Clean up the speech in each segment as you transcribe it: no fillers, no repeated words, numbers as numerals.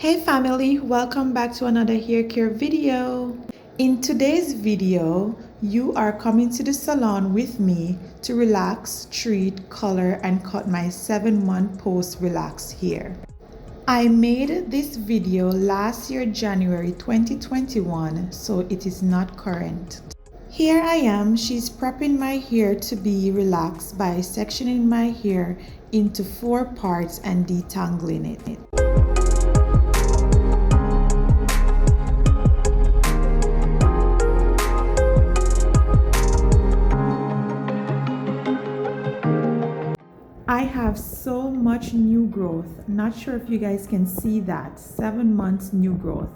Hey family, welcome back to another hair care video. In today's video, you are coming to the salon with me to relax, treat, color, and cut my 7-month post relax hair. I made this video last year, January 2021, so it is not current. Here I am, she's prepping my hair to be relaxed by sectioning my hair into 4 parts and detangling it. I have so much new growth. Not sure if you guys can see that. 7 months new growth.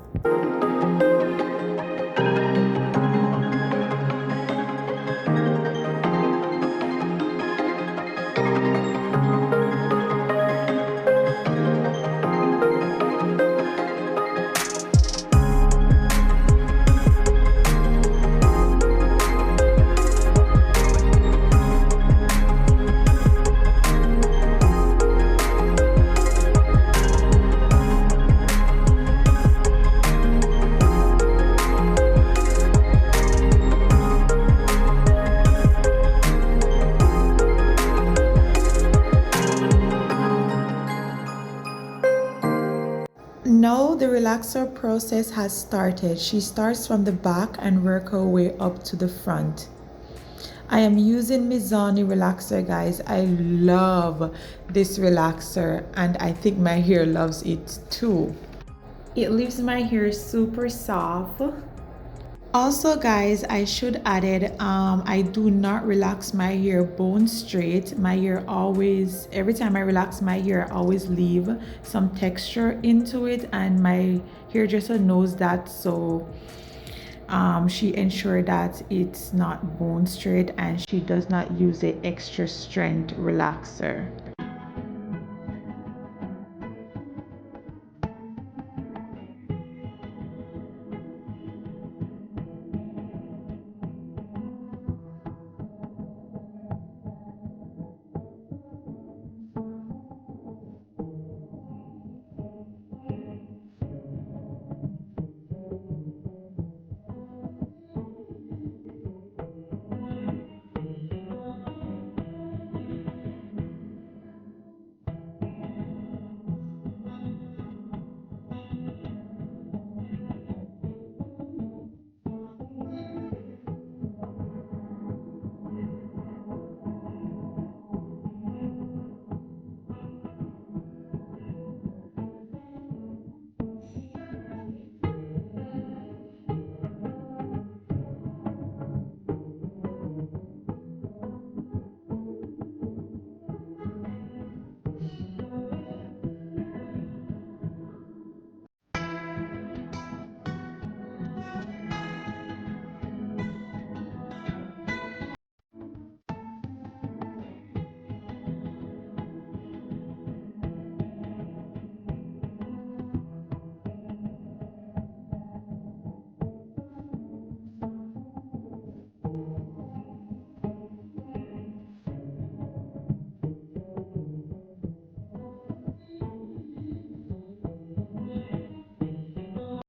Now the relaxer process has started. She starts from the back and work her way up to the front. I am using Mizani relaxer, guys. I love this relaxer and I think my hair loves it too. It leaves my hair super soft. Also guys, I should added I do not relax my hair bone straight. My hair always, every time I relax my hair, I always leave some texture into it, and my hairdresser knows that, so she ensured that it's not bone straight and she does not use the extra strength relaxer.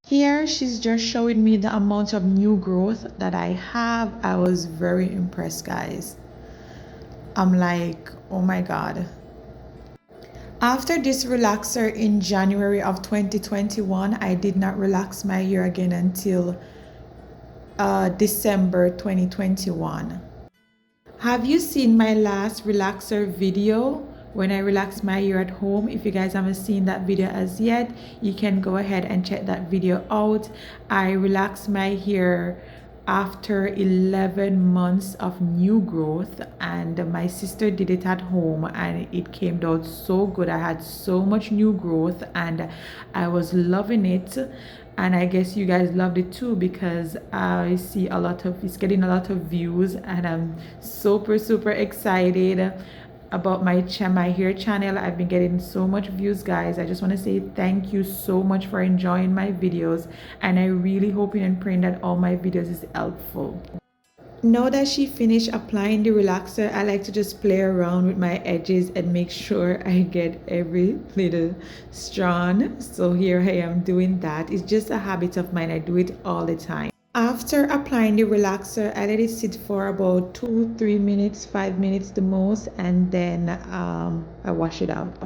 Here she's just showing me the amount of new growth that I have. I was very impressed, guys. I'm like, oh my god. After this relaxer in January of 2021, I did not relax my hair again until December 2021. Have you seen my last relaxer video when I relaxed my hair at home? If you guys haven't seen that video as yet, you can go ahead and check that video out. I relaxed my hair after 11 months of new growth, and my sister did it at home and it came out so good. I had so much new growth and I was loving it, and I guess you guys loved it too, because I see it's getting a lot of views, and I'm super excited about my hair channel. I've been getting so much views, guys. I just want to say thank you so much for enjoying my videos, and I really hoping and praying that all my videos is helpful. Now that she finished applying the relaxer, I like to just play around with my edges and make sure I get every little strand. So here I am doing that. It's just a habit of mine. I do it all the time. After applying the relaxer, I let it sit for about 2-3 minutes, 5 minutes the most, and then I wash it out.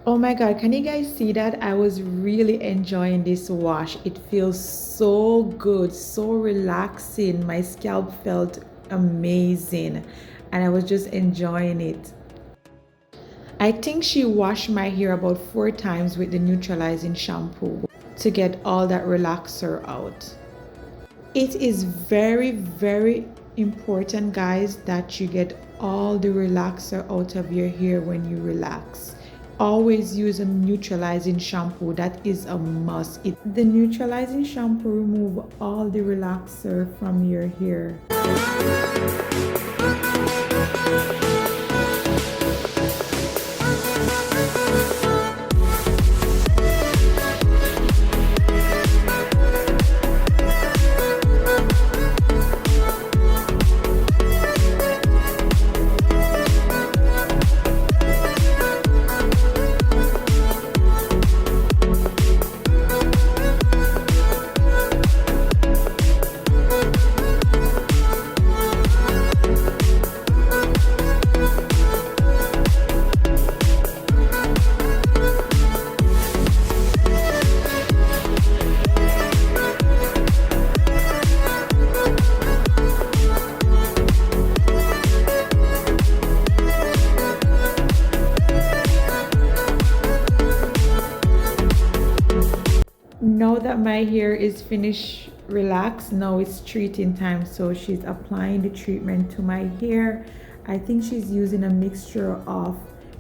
Oh my god, can you guys see that? I was really enjoying this wash. It feels so good, so relaxing. My scalp felt amazing and I was just enjoying it. I think she washed my hair about 4 times with the neutralizing shampoo to get all that relaxer out. It is very, very important, guys, that you get all the relaxer out of your hair when you relax. Always use a neutralizing shampoo. That is a must. The neutralizing shampoo remove all the relaxer from your hair. Now that my hair is finished relaxed, now it's treating time. So she's applying the treatment to my hair. I think she's using a mixture of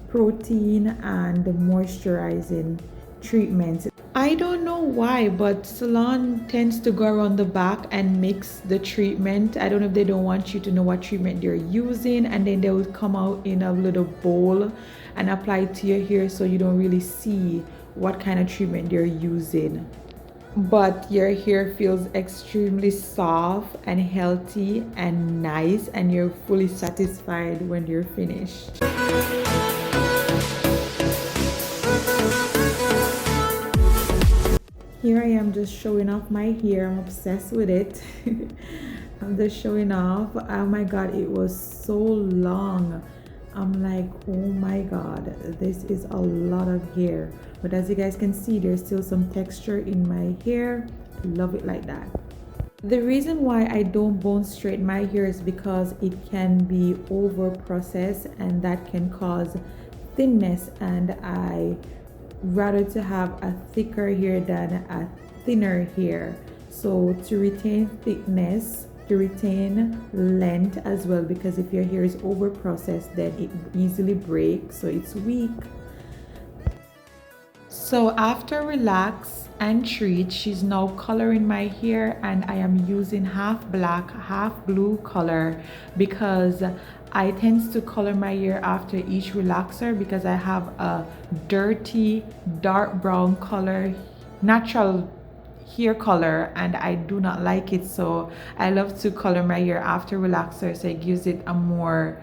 protein and moisturizing treatment. I don't know why, but salon tends to go around the back and mix the treatment. I don't know if they don't want you to know what treatment they're using, and then they will come out in a little bowl and apply it to your hair so you don't really see what kind of treatment they're using. But your hair feels extremely soft and healthy and nice, and you're fully satisfied when you're finished. Here I am just showing off my hair. I'm obsessed with it. I'm just showing off. Oh my god, it was so long. I'm like, oh my god, this is a lot of hair. But as you guys can see, there's still some texture in my hair. Love it like that. The reason why I don't bone straighten my hair is because it can be over processed and that can cause thinness, and I rather to have a thicker hair than a thinner hair. So to retain thickness, to retain length as well, because if your hair is over processed, then it easily breaks, so it's weak. So after relax and treat, she's now coloring my hair, and I am using half black, half blue color because I tend to color my hair after each relaxer because I have a dirty dark brown color, natural hair color, and I do not like it. So I love to color my hair after relaxer, so it gives it a more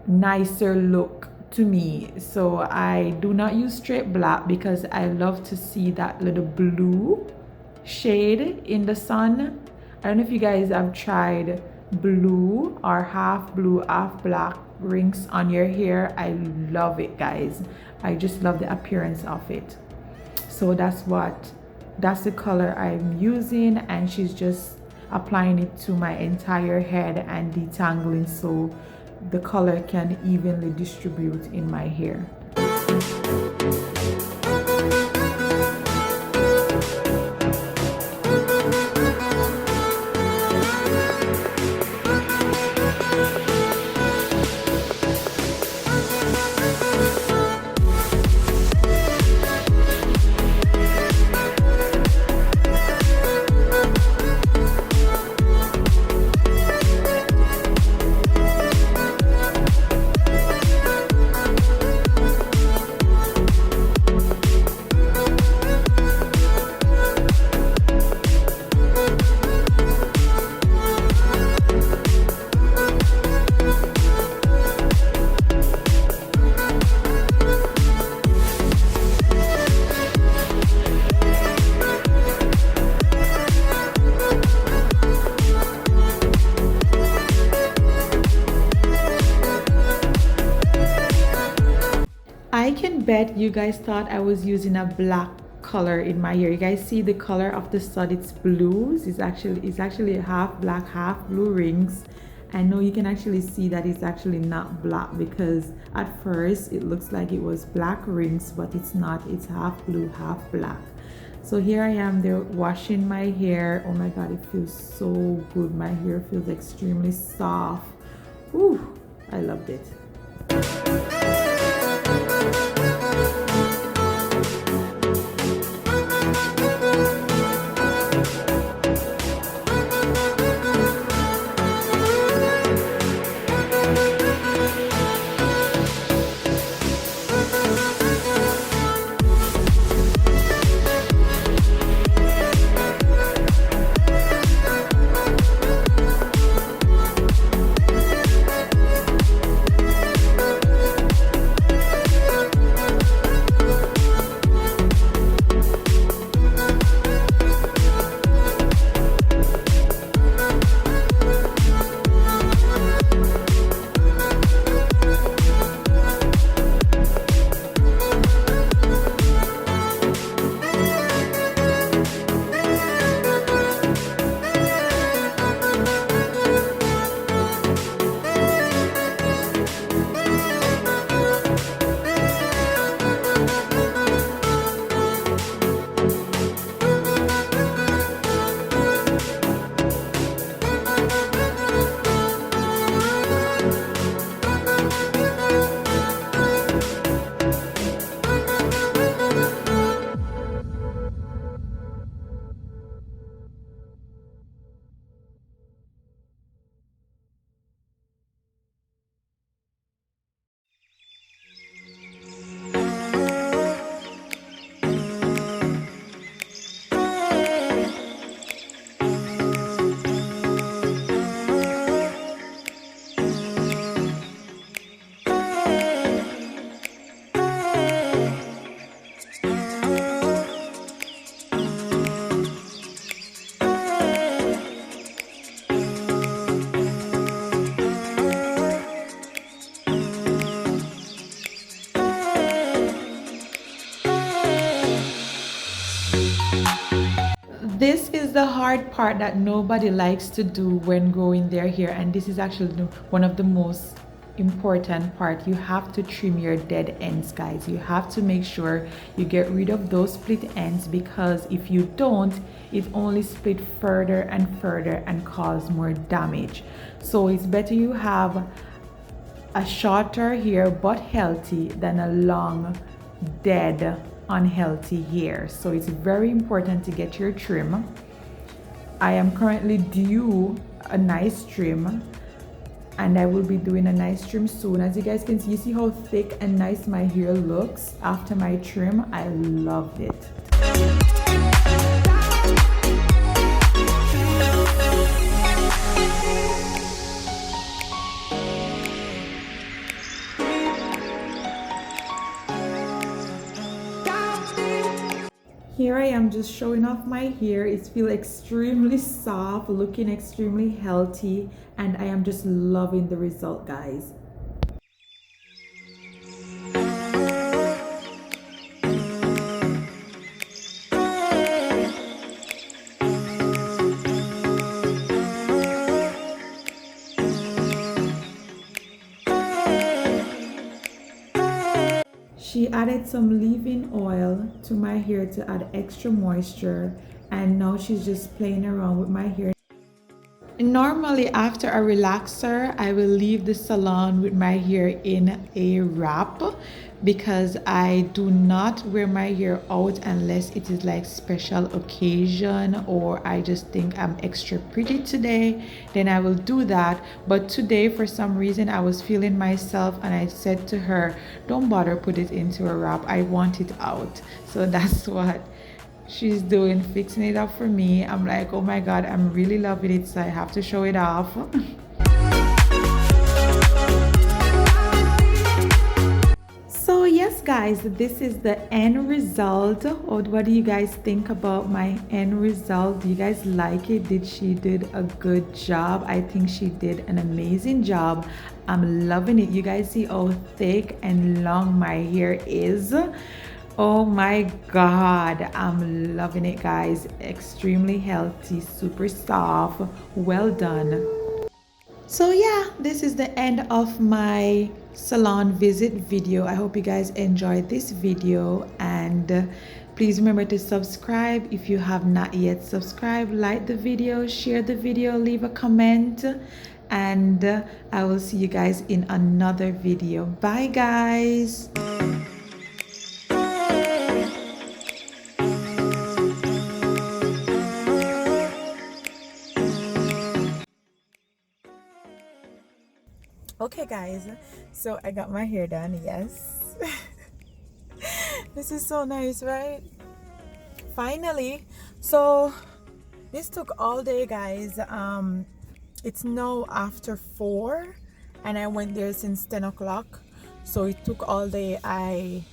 nicer look to me. So I do not use straight black because I love to see that little blue shade in the sun. I don't know if you guys have tried blue or half blue, half black rings on your hair. I love it, guys. I just love the appearance of it. So that's the color I'm using, and she's just applying it to my entire head and detangling so the color can evenly distribute in my hair. I can bet you guys thought I was using a black color in my hair. You guys see the color of the stud, it's blues. It's actually half black, half blue rings. And now you can actually see that it's actually not black, because at first it looks like it was black rings, but it's not. It's half blue, half black. So here I am there washing my hair. Oh my god, it feels so good. My hair feels extremely soft. Ooh, I loved it. This is the hard part that nobody likes to do when growing their hair, and this is actually one of the most important part. You have to trim your dead ends, guys. You have to make sure you get rid of those split ends, because if you don't, it only split further and further and cause more damage. So it's better you have a shorter hair but healthy than a long dead unhealthy hair. So it's very important to get your trim. I am currently due a nice trim, and I will be doing a nice trim soon. As you guys can see, you see how thick and nice my hair looks after my trim. I loved it. Here I am just showing off my hair. It feels extremely soft, looking extremely healthy, and I am just loving the result, guys. She added some leave-in oil to my hair to add extra moisture, and now she's just playing around with my hair. Normally after a relaxer, I will leave the salon with my hair in a wrap because I do not wear my hair out unless it is like special occasion or I just think I'm extra pretty today, then I will do that. But today for some reason I was feeling myself and I said to her, don't bother put it into a wrap, I want it out. So that's what she's doing, fixing it up for me. I'm like, oh my god, I'm really loving it, so I have to show it off. So yes guys, this is the end result. What do you guys think about my end result? Do you guys like it? Did she did a good job? I think she did an amazing job. I'm loving it. You guys see how thick and long my hair is? Oh my god, I'm loving it, guys. Extremely healthy, super soft, well done. So yeah, this is the end of my salon visit video. I hope you guys enjoyed this video, and please remember to subscribe if you have not yet subscribed. Like the video, share the video, leave a comment, and I will see you guys in another video. Bye guys. Okay guys, so I got my hair done. Yes. This is so nice, right? Finally. So this took all day, guys. It's now after 4 and I went there since 10 o'clock, so it took all day. I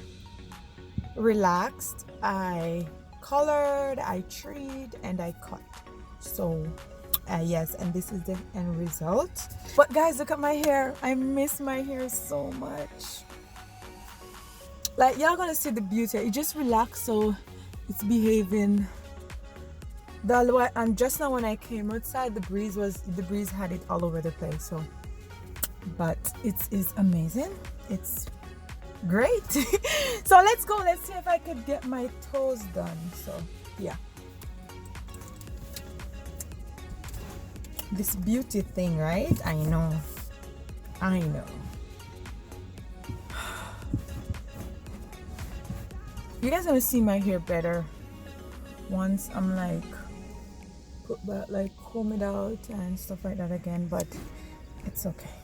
relaxed, I colored, I treated, and I cut. So yes, and this is the end result. But guys, look at my hair. I miss my hair so much. Like, y'all gonna see the beauty. It just relaxed, so it's behaving. And just now when I came outside, the breeze had it all over the place. So, but it is amazing. It's great. So let's go. Let's see if I could get my toes done. So yeah. This beauty thing, right? I know. You guys gonna see my hair better once I'm like comb it out and stuff like that again, but it's okay.